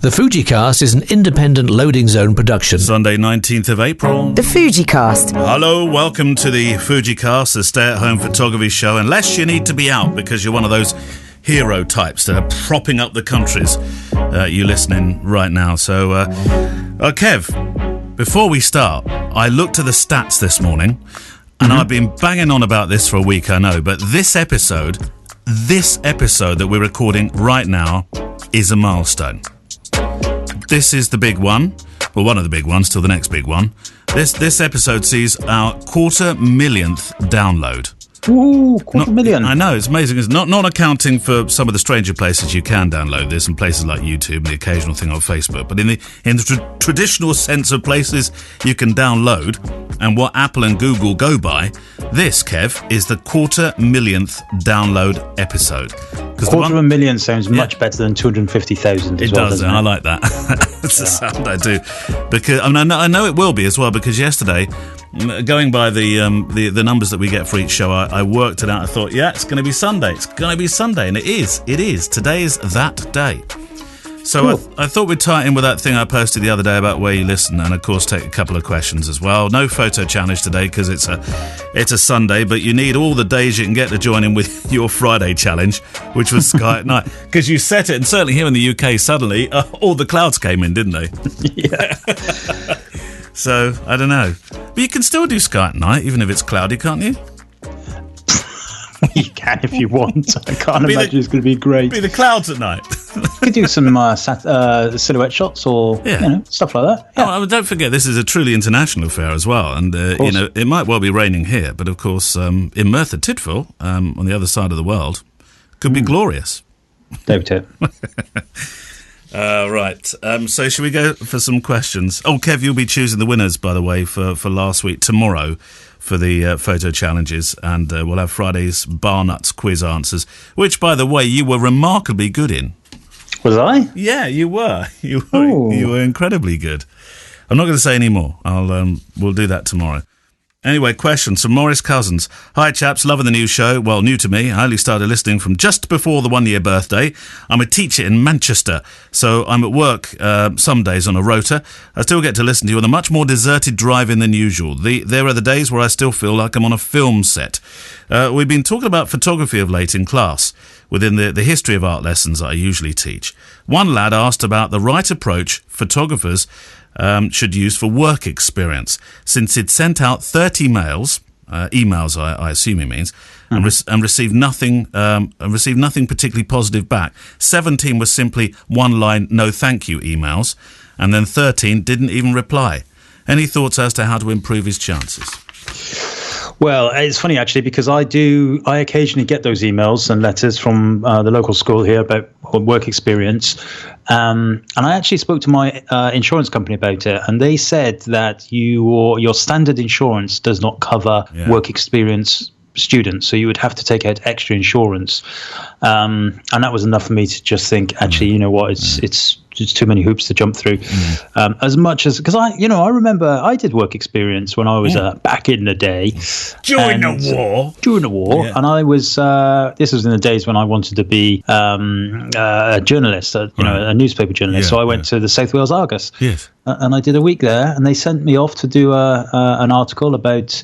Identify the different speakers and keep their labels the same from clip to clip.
Speaker 1: The FujiCast is an independent loading zone production.
Speaker 2: Sunday, 19th of April.
Speaker 3: The FujiCast.
Speaker 2: Hello, welcome to the FujiCast, the stay-at-home photography show. Unless you need to be out because you're one of those hero types that are propping up the countries, you listening right now. So, Kev, before we start, I looked at the stats this morning, and I've been banging on about this for a week, I know, but this episode that we're recording right now is a milestone. This is the big one. Well, one of the big ones till the next big one. This episode sees our 250,000th download.
Speaker 4: Ooh, quarter million.
Speaker 2: I know, it's amazing. It's not accounting for some of the stranger places you can download this, and places like YouTube and the occasional thing on Facebook. But in the traditional sense of places you can download, and what Apple and Google go by, this, Kev, is the 250,000th download episode.
Speaker 4: Quarter of a million sounds much better than 250,000.
Speaker 2: It does. I like that. That's the sound I do. Because I know it will be as well. Because yesterday, going by the numbers that we get for each show, I worked it out. I thought, yeah, it's going to be Sunday. It's going to be Sunday, and it is. It is. Today is that day. So cool. I thought we'd tie it in with that thing I posted the other day about where you listen, and of course take a couple of questions as well. No photo challenge today because it's a Sunday, but you need all the days you can get to join in with your Friday challenge, which was Sky at night. Because you set it, and certainly here in the UK, suddenly all the clouds came in, didn't they?
Speaker 4: Yeah.
Speaker 2: So I don't know, but you can still do Sky at night even if it's cloudy, can't you?
Speaker 4: You can if you want. I can't imagine it's going to be great.
Speaker 2: Be the clouds at night.
Speaker 4: You could do some silhouette shots or stuff like that. Yeah.
Speaker 2: Oh, don't forget, this is a truly international affair as well, and it might well be raining here, but of course, in Merthyr Tydfil, on the other side of the world, could be glorious.
Speaker 4: David.
Speaker 2: Right. So should we go for some questions? Oh, Kev, you'll be choosing the winners, by the way, for last week, tomorrow, for the photo challenges, and we'll have Friday's Bar Nuts quiz answers, which, by the way, you were remarkably good in.
Speaker 4: Was I?
Speaker 2: Yeah, you were. You were incredibly good. I'm not going to say any more. We'll do that tomorrow. Anyway, questions from Maurice Cousins. Hi, chaps. Loving the new show. Well, new to me. I only started listening from just before the 1-year birthday. I'm a teacher in Manchester, so I'm at work some days on a rota. I still get to listen to you on a much more deserted drive-in than usual. There are the days where I still feel like I'm on a film set. We've been talking about photography of late in class, within the history of art lessons that I usually teach. One lad asked about the right approach photographers should use for work experience, since he'd sent out 30 emails, I assume he means, and received nothing particularly positive back. 17 were simply one-line no thank you emails, and then 13 didn't even reply. Any thoughts as to how to improve his chances?
Speaker 4: Well, it's funny actually, because I occasionally get those emails and letters from the local school here about work experience, and I actually spoke to my insurance company about it, and they said that your standard insurance does not cover work experience students, so you would have to take out extra insurance, and that was enough for me to just think, actually, you know what, it's too many hoops to jump through. As much as, because I remember I did work experience when I was back in the day
Speaker 2: during the war,
Speaker 4: and I was this was in the days when I wanted to be a journalist, a newspaper journalist. So I went to the South Wales Argus, and I did a week there, and they sent me off to do an article about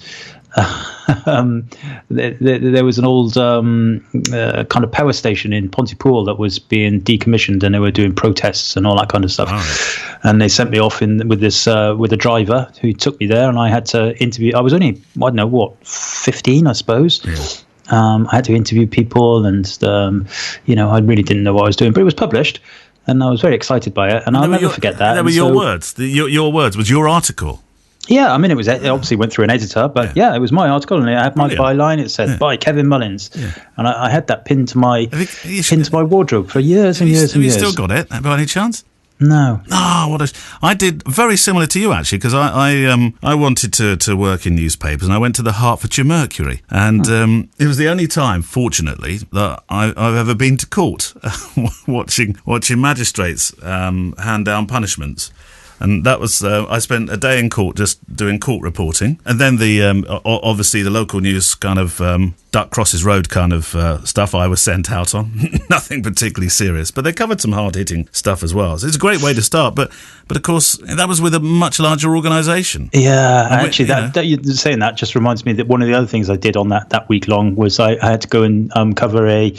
Speaker 4: there was an old kind of power station in Pontypool that was being decommissioned, and they were doing protests and all that kind of stuff. Right. And they sent me off with a driver who took me there, and I had to interview. I was only 15, I suppose. Yeah. I had to interview people, and I really didn't know what I was doing, but it was published, and I was very excited by it, and I'll never forget that.
Speaker 2: They were your words. Your words was your article.
Speaker 4: Yeah, I mean, it obviously went through an editor, but it was my article, and it had my byline. It said by Kevin Mullins, and I had that pinned to my wardrobe for years and years and years.
Speaker 2: Have you still got it by any chance?
Speaker 4: No.
Speaker 2: I did very similar to you, actually, because I wanted to work in newspapers, and I went to the Hertfordshire Mercury, and it was the only time, fortunately, that I've ever been to court, watching magistrates hand down punishments. And that was, I spent a day in court just doing court reporting. And then obviously the local news kind of Duck Crosses Road kind of stuff I was sent out on. Nothing particularly serious, but they covered some hard-hitting stuff as well. So it's a great way to start, but of course, that was with a much larger organisation.
Speaker 4: Yeah, actually, that you're saying that just reminds me that one of the other things I did on that week long was I had to go and cover a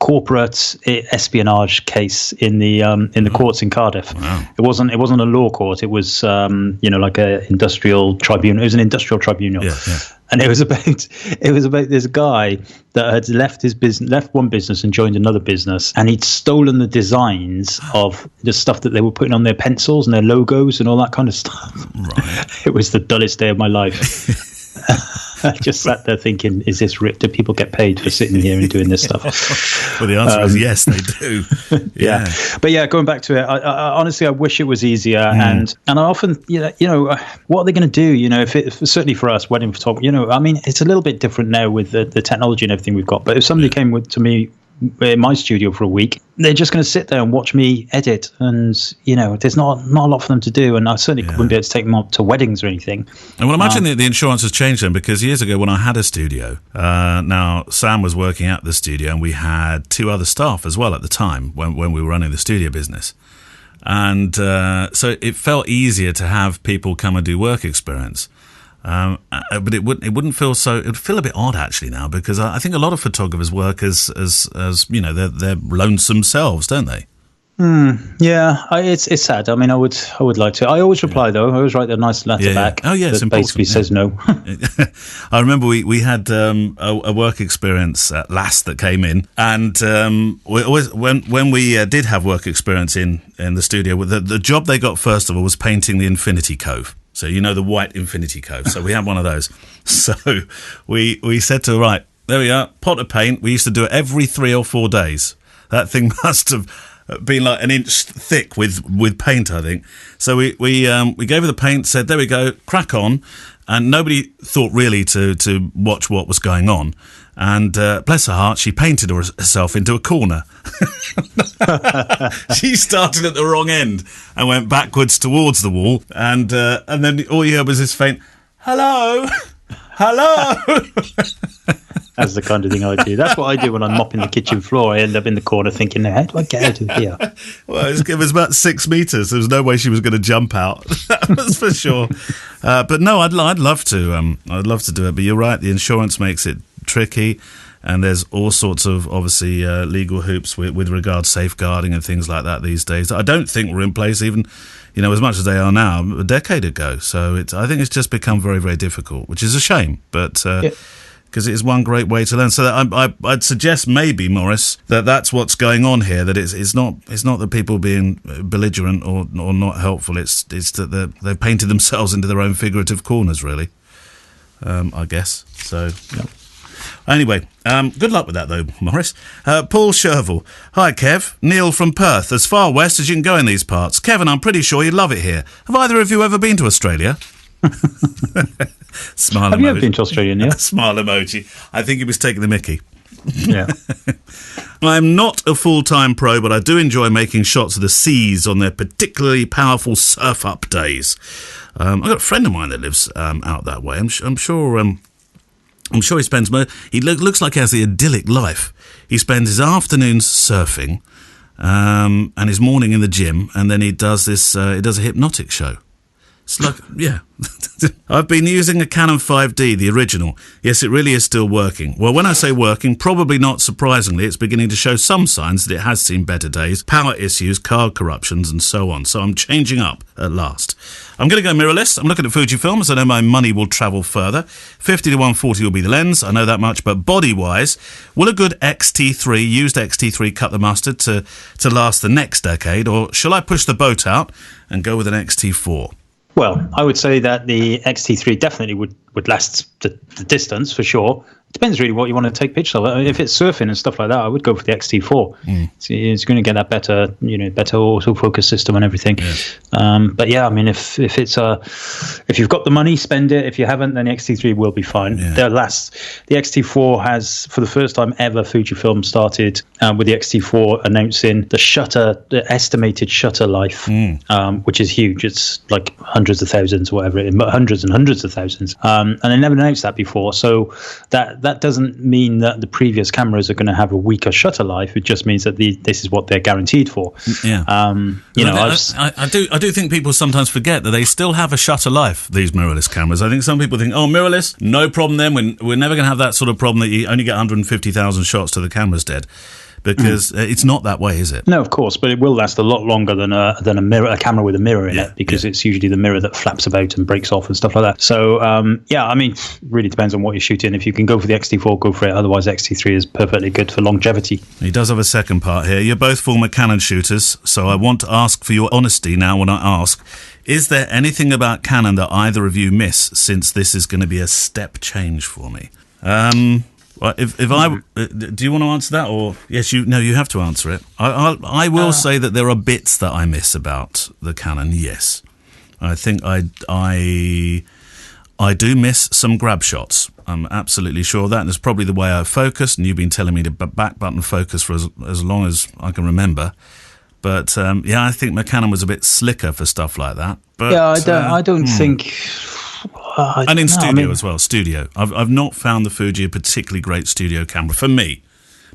Speaker 4: corporate espionage case in the courts in Cardiff.
Speaker 2: Wow.
Speaker 4: It wasn't a law court. It was like a industrial tribunal. It was an industrial tribunal.
Speaker 2: Yeah.
Speaker 4: And it was about this guy that had left one business and joined another business, and he'd stolen the designs of the stuff that they were putting on their pencils and their logos and all that kind of stuff.
Speaker 2: Right.
Speaker 4: It was the dullest day of my life. I just sat there thinking, is this do people get paid for sitting here and doing this stuff?
Speaker 2: Well, the answer is yes, they do.
Speaker 4: Yeah. But yeah, going back to it, I honestly, I wish it was easier. And I often, what are they going to do? If certainly for us, wedding photography, I mean, it's a little bit different now with the technology and everything we've got. But if somebody came to me in my studio for a week, they're just going to sit there and watch me edit, and there's not a lot for them to do, and I certainly wouldn't be able to take them up to weddings or anything.
Speaker 2: And well, imagine the insurance has changed then, because years ago when I had a studio, now Sam was working at the studio, and we had 2 other staff as well at the time when we were running the studio business, and so it felt easier to have people come and do work experience. But it wouldn't feel so. It would feel a bit odd actually now, because I think a lot of photographers work as they're lonesome selves, don't they?
Speaker 4: Yeah, it's sad. I mean, I would like to. I always reply though. I always write a nice letter back.
Speaker 2: Oh yeah, it's
Speaker 4: that
Speaker 2: important.
Speaker 4: Basically says no.
Speaker 2: I remember we had a work experience at last that came in, and we always, when we did have work experience in the studio, the job they got first of all was painting the Infinity Cove. So the white Infinity Cove. So we had one of those. So we said to her, right, there we are, pot of paint. We used to do it every 3 or 4 days. That thing must have been like an inch thick with paint, I think. So we gave her the paint, said, there we go, crack on. And nobody thought really to watch what was going on. And bless her heart, she painted herself into a corner. She started at the wrong end and went backwards towards the wall. And then all you heard was this faint, hello, hello.
Speaker 4: That's the kind of thing I do. That's what I do when I'm mopping the kitchen floor. I end up in the corner thinking, how do I get out of here?
Speaker 2: Well, it was about 6 meters. There was no way she was going to jump out. That was for sure. But no, I'd love to. I'd love to do it. But you're right. The insurance makes it tricky. And there's all sorts of, obviously, legal hoops with regard to safeguarding and things like that these days. I don't think were in place even, as much as they are now, a decade ago. So I think it's just become very, very difficult, which is a shame. But because it is one great way to learn. So I'd suggest maybe, Maurice, that's what's going on here. That it's not that people being belligerent or not helpful. It's that they've painted themselves into their own figurative corners, really. I guess so. Yeah. Anyway, good luck with that, though, Maurice. Paul Sherville. Hi, Kev. Neil from Perth. As far west as you can go in these parts. Kevin, I'm pretty sure you'd love it here. Have either of you ever been to Australia? Smile
Speaker 4: Have
Speaker 2: emoji.
Speaker 4: you ever been to Australia, Neil?
Speaker 2: Smile emoji. I think he was taking the mickey.
Speaker 4: Yeah.
Speaker 2: I'm not a full-time pro, but I do enjoy making shots of the seas on their particularly powerful surf-up days. I've got a friend of mine that lives out that way. I'm sure he spends he looks like he has the idyllic life. He spends his afternoons surfing and his morning in the gym, and then he does a hypnotic show. It's like, yeah. I've been using a Canon 5D, the original. Yes, it really is still working. Well, when I say working, probably not surprisingly, it's beginning to show some signs that it has seen better days, power issues, card corruptions, and so on. So I'm changing up at last. I'm going to go mirrorless. I'm looking at Fujifilm, so I know my money will travel further. 50 to 140 will be the lens, I know that much, but body-wise, will a good used XT3 cut the mustard to last the next decade, or shall I push the boat out and go with an XT4?
Speaker 4: Well, I would say that the XT3 definitely would last the distance for sure. It depends really what you want to take pictures of. If it's surfing and stuff like that, I would go for the XT4. It's going to get that better autofocus system and everything. Yeah. But yeah, I mean, if you've got the money, spend it. If you haven't, then the XT3 will be fine. Yeah. The XT4 has, for the first time ever, Fujifilm started with the XT4 announcing the estimated shutter life, which is huge. It's like hundreds of thousands or whatever, hundreds and hundreds of thousands. And they never announced that before. So that that doesn't mean that the previous cameras are going to have a weaker shutter life. It just means that this is what they're guaranteed for.
Speaker 2: Yeah. I do think people sometimes forget that they still have a shutter life, these mirrorless cameras. I think some people think, mirrorless, no problem then. We're never going to have that sort of problem that you only get 150,000 shots till the camera's dead. Because it's not that way, is it?
Speaker 4: No, of course, but it will last a lot longer than a camera with a mirror in it, because it's usually the mirror that flaps about and breaks off and stuff like that. So, really depends on what you're shooting. If you can go for the X-T4, go for it. Otherwise, X-T3 is perfectly good for longevity.
Speaker 2: He does have a second part here. You're both former Canon shooters, so I want to ask for your honesty now when I ask, is there anything about Canon that either of you miss, since this is going to be a step change for me? Well, if I do you want to answer that, or yes, you have to answer it. I will say that there are bits that I miss about the Canon. Yes, I think I do miss some grab shots. I'm absolutely sure of that, and it's probably the way I focus. And you've been telling me to back button focus for as long as I can remember. But I think my Canon was a bit slicker for stuff like that. But
Speaker 4: I don't think.
Speaker 2: And in studio as well, studio. I've not found the Fuji a particularly great studio camera for me.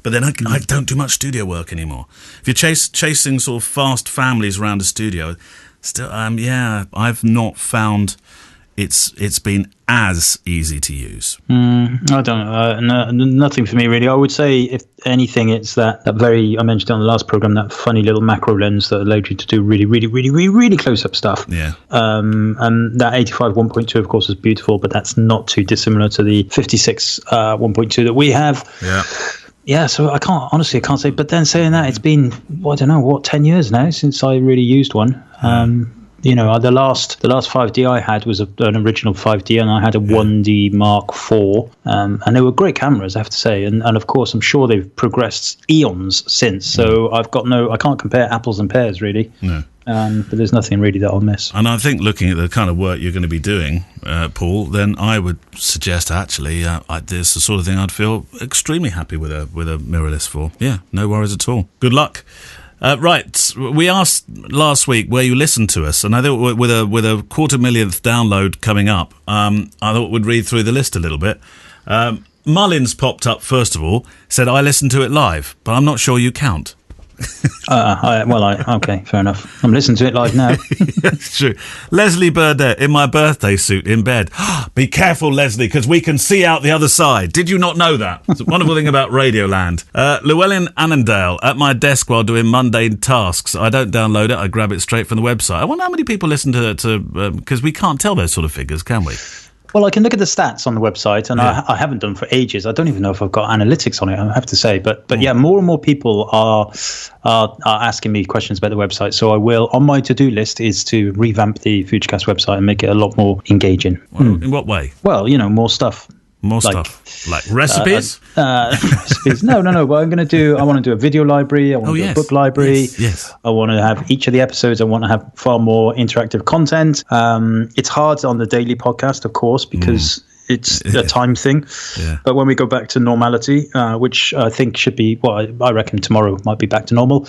Speaker 2: But then I don't do much studio work anymore. If you're chasing sort of fast families around a studio, still, I've not found it's been as easy to use.
Speaker 4: I don't know. Nothing for me, really. I would say, if anything, it's that very, I mentioned on the last program, that funny little macro lens that allowed you to do really, really, really, really, really close-up stuff.
Speaker 2: Yeah.
Speaker 4: And that 85 1.2, of course, is beautiful, but that's not too dissimilar to the 56 1.2 that we have.
Speaker 2: Yeah.
Speaker 4: Yeah, so I can't say. But then saying that, it's been, 10 years now since I really used one. The last 5D I had was an original 5D, and I had a 1D Mark IV, and they were great cameras, I have to say. And of course, I'm sure they've progressed eons since. So I can't compare apples and pears, really.
Speaker 2: No.
Speaker 4: But there's nothing really that I'll miss.
Speaker 2: And I think, looking at the kind of work you're going to be doing, Paul, then I would suggest actually this the sort of thing I'd feel extremely happy with a mirrorless for. Yeah, no worries at all. Good luck. Right, we asked last week where you listened to us, and I thought with a 250,000th download coming up, I thought we'd read through the list a little bit. Mullins popped up first of all, said, I listened to it live, but I'm not sure you count.
Speaker 4: Okay, fair enough. I'm listening to it live now.
Speaker 2: That's true. Leslie Burdett in my birthday suit in bed. Be careful, Leslie, because we can see out the other side. Did you not know that? It's a wonderful thing about Radioland. Llewellyn Annandale at my desk while doing mundane tasks. I don't download it. I grab it straight from the website. I wonder how many people listen to because we can't tell those sort of figures, can we?
Speaker 4: Well, I can look at the stats on the website, and I haven't done for ages. I don't even know if I've got analytics on it, I have to say. But yeah, more and more people are asking me questions about the website. So I will, on my to-do list, is to revamp the FujiCast website and make it a lot more engaging.
Speaker 2: Well, in what way?
Speaker 4: Well, more stuff.
Speaker 2: More stuff like recipes.
Speaker 4: Recipes. No. What I'm going to do, I want to do a video library. I want to do a book library.
Speaker 2: Yes.
Speaker 4: I want to have each of the episodes. I want to have far more interactive content. It's hard on the daily podcast, of course, because it's a time thing.
Speaker 2: Yeah.
Speaker 4: But when we go back to normality, which I think should be, I reckon tomorrow might be back to normal.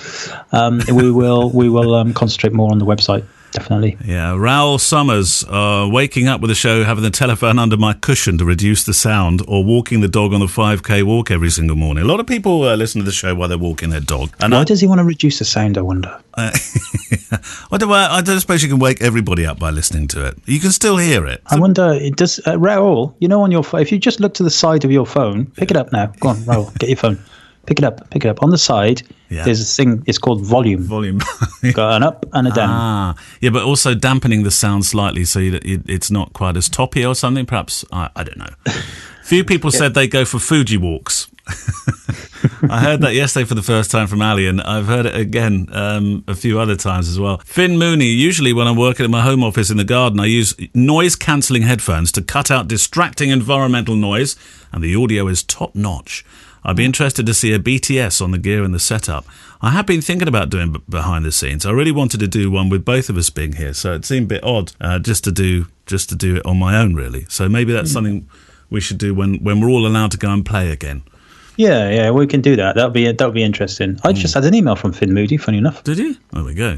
Speaker 4: We will concentrate more on the website. Definitely.
Speaker 2: Yeah, Raoul Summers, waking up with the show, having the telephone under my cushion to reduce the sound, or walking the dog on the 5K walk every single morning. A lot of people listen to the show while they're walking their dog. And
Speaker 4: why does he want to reduce the sound, I wonder?
Speaker 2: I don't suppose you can wake everybody up by listening to it. You can still hear it.
Speaker 4: I wonder, does Raoul, on your phone, if you just look to the side of your phone, pick it up now. Go on, Raoul, get your phone. Pick it up. On the side, there's a thing, it's called volume.
Speaker 2: Volume.
Speaker 4: Got an up and a down.
Speaker 2: Yeah, but also dampening the sound slightly so it's not quite as toppy or something, perhaps. I don't know. Few people said they go for Fuji walks. I heard that yesterday for the first time from Ali, and I've heard it again a few other times as well. Finn Mooney, usually when I'm working at my home office in the garden, I use noise-cancelling headphones to cut out distracting environmental noise, and the audio is top-notch. I'd be interested to see a BTS on the gear and the setup. I have been thinking about doing behind the scenes. I really wanted to do one with both of us being here, so it seemed a bit odd just to do it on my own, really. So maybe that's something we should do when we're all allowed to go and play again.
Speaker 4: Yeah, we can do that. That'll be interesting. I just had an email from Finn Moody, funny enough.
Speaker 2: Did you? There we go.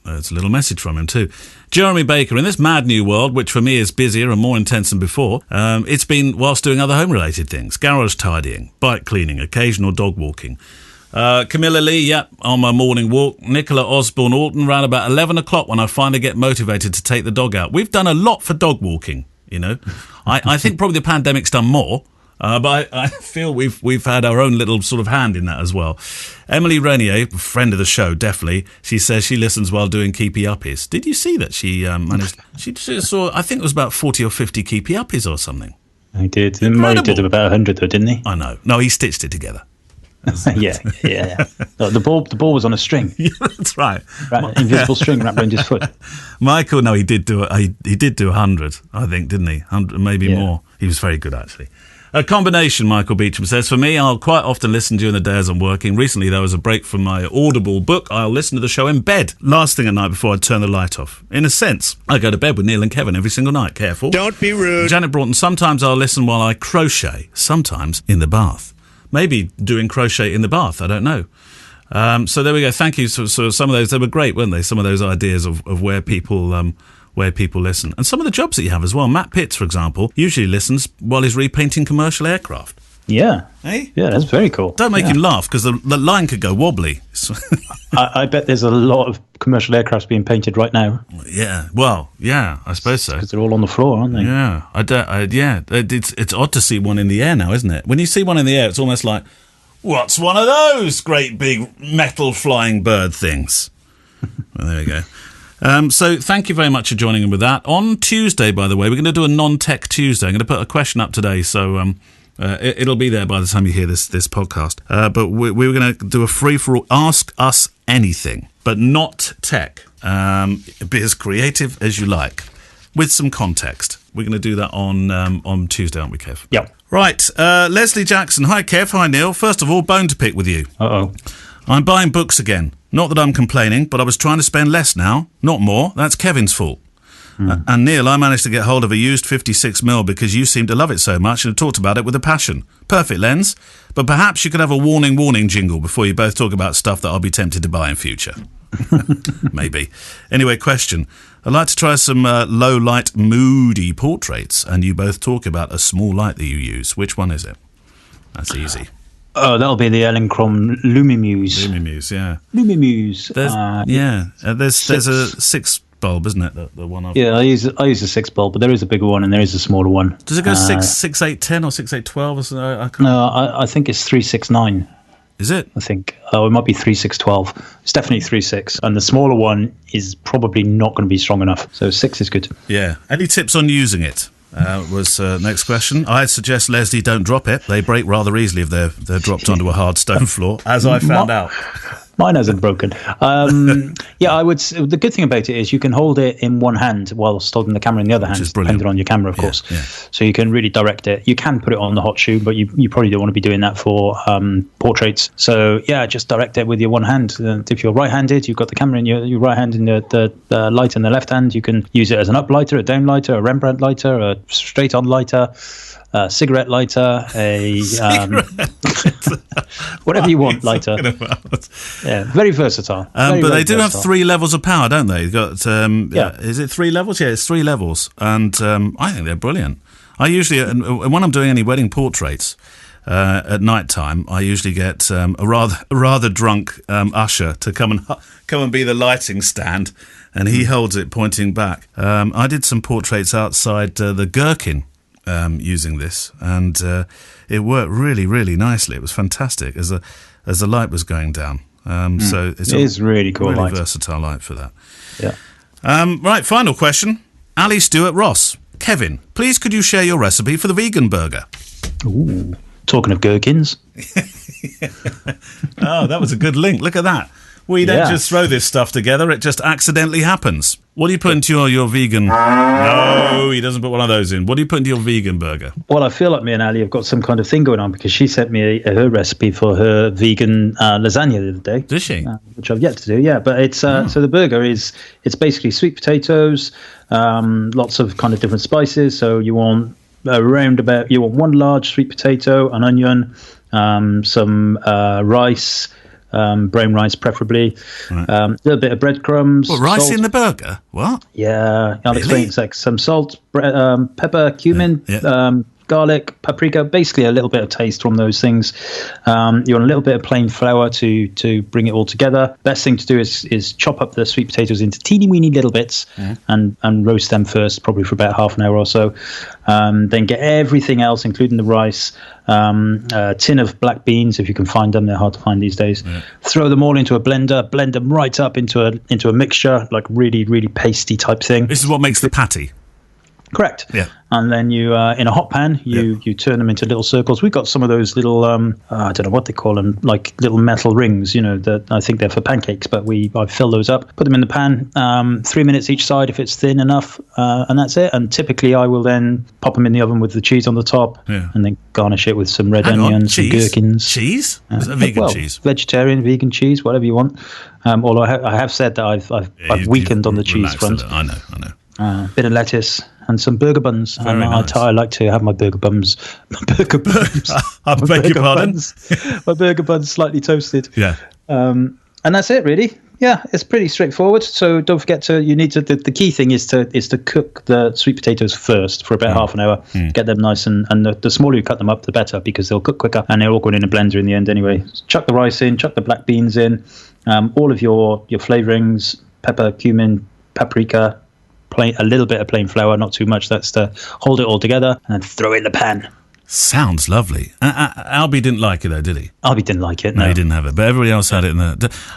Speaker 2: There's a little message from him too. Jeremy Baker, in this mad new world, which for me is busier and more intense than before, it's been whilst doing other home-related things. Garage tidying, bike cleaning, occasional dog walking. Camilla Lee, on my morning walk. Nicola Osborne Alton, around about 11 o'clock when I finally get motivated to take the dog out. We've done a lot for dog walking, you know. I think probably the pandemic's done more. But I feel we've had our own little sort of hand in that as well. Emily Renier, friend of the show, definitely. She says she listens while doing keepy uppies. Did you see that she managed? She saw, I think it was about 40 or 50 keepy uppies or something.
Speaker 4: I did. Murray did about 100 though, didn't he?
Speaker 2: I know. No, he stitched it together.
Speaker 4: yeah. The ball was on a string.
Speaker 2: Yeah, that's right.
Speaker 4: Invisible string wrapped around his foot.
Speaker 2: Michael, no, he did do 100, I think, didn't he? 100, maybe more. He was very good, actually. A combination, Michael Beecham says. For me, I'll quite often listen during the day as I'm working. Recently, there was a break from my Audible book. I'll listen to the show in bed, last thing at night before I turn the light off. In a sense, I go to bed with Neil and Kevin every single night. Careful.
Speaker 3: Don't be rude.
Speaker 2: Janet Broughton, sometimes I'll listen while I crochet, sometimes in the bath. Maybe doing crochet in the bath, I don't know. So there we go. Thank you. So some of those, they were great, weren't they? Some of those ideas of where people listen. And some of the jobs that you have as well. Matt Pitts, for example, usually listens while he's repainting commercial aircraft.
Speaker 4: Yeah.
Speaker 2: Hey?
Speaker 4: Yeah, that's very cool.
Speaker 2: Don't make him laugh, because the line could go wobbly.
Speaker 4: I bet there's a lot of commercial aircrafts being painted right now.
Speaker 2: Yeah. Well, yeah, I suppose so.
Speaker 4: Because they're all on the floor, aren't they?
Speaker 2: Yeah. It's odd to see one in the air now, isn't it? When you see one in the air, it's almost like, what's one of those great big metal flying bird things? Well, there we go. So thank you very much for joining in with that. On Tuesday, by the way, we're going to do a non-tech Tuesday. I'm going to put a question up today, so it'll be there by the time you hear this podcast. But we were going to do a free-for-all, ask us anything, but not tech. Be as creative as you like, with some context. We're going to do that on Tuesday, aren't we, Kev?
Speaker 4: Yep.
Speaker 2: Right, Leslie Jackson. Hi, Kev. Hi, Neil. First of all, bone to pick with you.
Speaker 4: Uh-oh.
Speaker 2: I'm buying books again. Not that I'm complaining, but I was trying to spend less now, not more. That's Kevin's fault. And Neil, I managed to get hold of a used 56mm because you seem to love it so much and have talked about it with a passion. Perfect lens, but perhaps you could have a warning jingle before you both talk about stuff that I'll be tempted to buy in future. Maybe. Anyway, question. I'd like to try some low-light, moody portraits, and you both talk about a small light that you use. Which one is it? That's easy.
Speaker 4: Oh, that'll be the Elinchrom Lumimuse.
Speaker 2: Lumimuse, yeah.
Speaker 4: Lumimuse.
Speaker 2: There's a 6 bulb, isn't it? The one I've...
Speaker 4: Yeah, I use a 6 bulb, but there is a bigger one and there is a smaller one.
Speaker 2: Does it go 6, 8, 10 or 6, 8, 12 or something? I can't...
Speaker 4: No, I think it's 3, 6, 9.
Speaker 2: Is it?
Speaker 4: I think. Oh, it might be 3, 6, 12. It's definitely 3, 6. And the smaller one is probably not going to be strong enough. So 6 is good.
Speaker 2: Yeah. Any tips on using it? Was next question. I'd suggest, Leslie, don't drop it. They break rather easily if they're dropped onto a hard stone floor, as I found out.
Speaker 4: Mine hasn't broken. Yeah, I would. The good thing about it is you can hold it in one hand whilst holding the camera in the other hand, depending on your camera, of course. Yeah. So you can really direct it. You can put it on the hot shoe, but you probably don't want to be doing that for portraits. So yeah, just direct it with your one hand. If you're right-handed, you've got the camera in your right hand and the light in the left hand. You can use it as an up lighter, a down lighter, a Rembrandt lighter, a straight-on lighter. Cigarette lighter, whatever you want lighter. Yeah, very versatile.
Speaker 2: But they do have 3 levels of power, don't they? You've got is it 3 levels? Yeah, it's 3 levels, and I think they're brilliant. I usually, when I'm doing any wedding portraits at night time, I usually get a rather drunk usher to come and be the lighting stand, and he holds it pointing back. I did some portraits outside the Gherkin. Using this, and it worked really, really nicely. It was fantastic as the light was going down. So it is
Speaker 4: really cool,
Speaker 2: really
Speaker 4: light.
Speaker 2: Versatile light for that.
Speaker 4: Yeah.
Speaker 2: Right, final question. Ali Stewart Ross, Kevin, please could you share your recipe for the vegan burger?
Speaker 4: Ooh, talking of gherkins.
Speaker 2: Oh, that was a good link. Look at that. We don't just throw this stuff together, it just accidentally happens. What do you put into your vegan... No, he doesn't put one of those in. What do you put into your vegan burger?
Speaker 4: Well, I feel like me and Ali have got some kind of thing going on because she sent me her recipe for her vegan lasagna the other day.
Speaker 2: Did she?
Speaker 4: Which I've yet to do, yeah. But it's so the burger it's basically sweet potatoes, lots of kind of different spices. So you want one large sweet potato, an onion, some rice, brown rice preferably,
Speaker 2: Right.
Speaker 4: a little bit of breadcrumbs.
Speaker 2: What, rice
Speaker 4: salt.
Speaker 2: in the burger? What?
Speaker 4: Yeah, I'll
Speaker 2: Really?
Speaker 4: explain. It's like some salt, pepper, cumin,
Speaker 2: Yeah.
Speaker 4: garlic, paprika, basically a little bit of taste from those things. You want a little bit of plain flour to bring it all together. Best thing to do is chop up the sweet potatoes into teeny weeny little bits and roast them first, probably for about half an hour or so. Then get everything else, including the rice, a tin of black beans, if you can find them. They're hard to find these days. Yeah. Throw them all into a blender, blend them right up into a mixture, like really, really pasty type thing.
Speaker 2: This is what makes the patty.
Speaker 4: Correct.
Speaker 2: Yeah.
Speaker 4: And then you, in a hot pan, you turn them into little circles. We've got some of those little, I don't know what they call them, like little metal rings, that I think they're for pancakes, but I fill those up, put them in the pan, 3 minutes each side if it's thin enough, and that's it. And typically I will then pop them in the oven with the cheese on the top, and then garnish it with some red onions, some gherkins.
Speaker 2: Cheese? Is it vegan cheese?
Speaker 4: Vegetarian, vegan cheese, whatever you want. Although I have said that I've weakened on the cheese front.
Speaker 2: I know.
Speaker 4: Bit of lettuce and some burger buns.
Speaker 2: Very nice.
Speaker 4: I like to have my burger buns.
Speaker 2: I beg your pardon?
Speaker 4: My burger buns slightly toasted.
Speaker 2: Yeah.
Speaker 4: And that's it, really. Yeah, it's pretty straightforward. So don't forget the key thing is to cook the sweet potatoes first for about half an hour. Get them nice and the smaller you cut them up, the better, because they'll cook quicker and they're all going in a blender in the end anyway. Chuck the rice in, chuck the black beans in, all of your flavorings, pepper, cumin, paprika, a little bit of plain flour, not too much. That's to hold it all together, and then throw it in the pan.
Speaker 2: Sounds lovely. Albie didn't like it though, did he?
Speaker 4: Albie didn't like it.
Speaker 2: No, he didn't have it, but everybody else had it.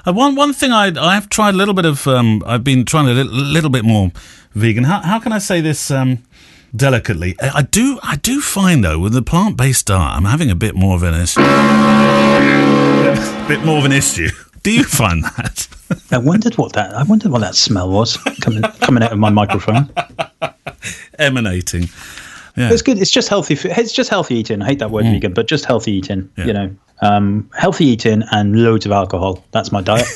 Speaker 2: One thing I have tried a little bit of. I've been trying a little bit more vegan. How can I say this delicately? I do find though with the plant-based diet, I'm having a bit more of an issue. Do you find that?
Speaker 4: I wondered what that smell was coming out of my microphone.
Speaker 2: Emanating. Yeah.
Speaker 4: It's good. It's just healthy. It's just healthy eating. I hate that word vegan, but just healthy eating. Yeah. Healthy eating and loads of alcohol. That's my diet.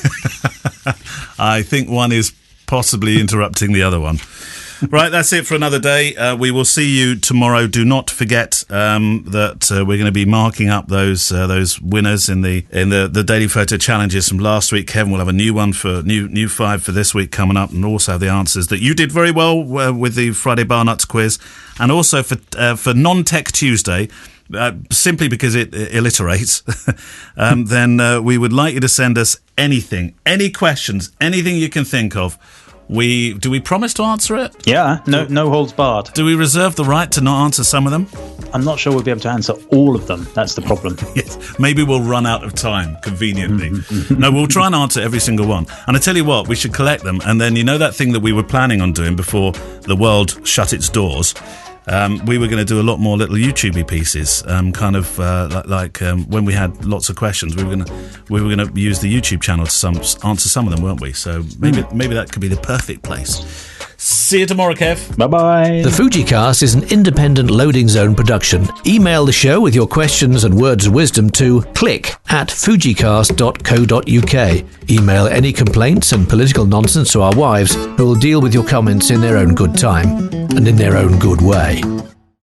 Speaker 2: I think one is possibly interrupting the other one. Right, that's it for another day. We will see you tomorrow. Do not forget that we're going to be marking up those winners in the daily photo challenges from last week. Kevin will have a new one for new 5 for this week coming up, and also have the answers that you did very well with the Friday Bar Nuts quiz, and also for Non-Tech Tuesday. Simply because it alliterates, then we would like you to send us anything, any questions, anything you can think of. Do we promise to answer it?
Speaker 4: Yeah, no holds barred.
Speaker 2: Do we reserve the right to not answer some of them?
Speaker 4: I'm not sure we'll be able to answer all of them. That's the problem.
Speaker 2: Yes, maybe we'll run out of time, conveniently. No, we'll try and answer every single one. And I tell you what, we should collect them. And then, that thing that we were planning on doing before the world shut its doors, we were going to do a lot more little YouTube pieces, like when we had lots of questions. We were going to use the YouTube channel to answer some of them, weren't we? So maybe that could be the perfect place. See you tomorrow, Kev.
Speaker 4: Bye-bye.
Speaker 1: The FujiCast is an independent Loading Zone production. Email the show with your questions and words of wisdom to click@fujicast.co.uk. Email any complaints and political nonsense to our wives, who will deal with your comments in their own good time and in their own good way.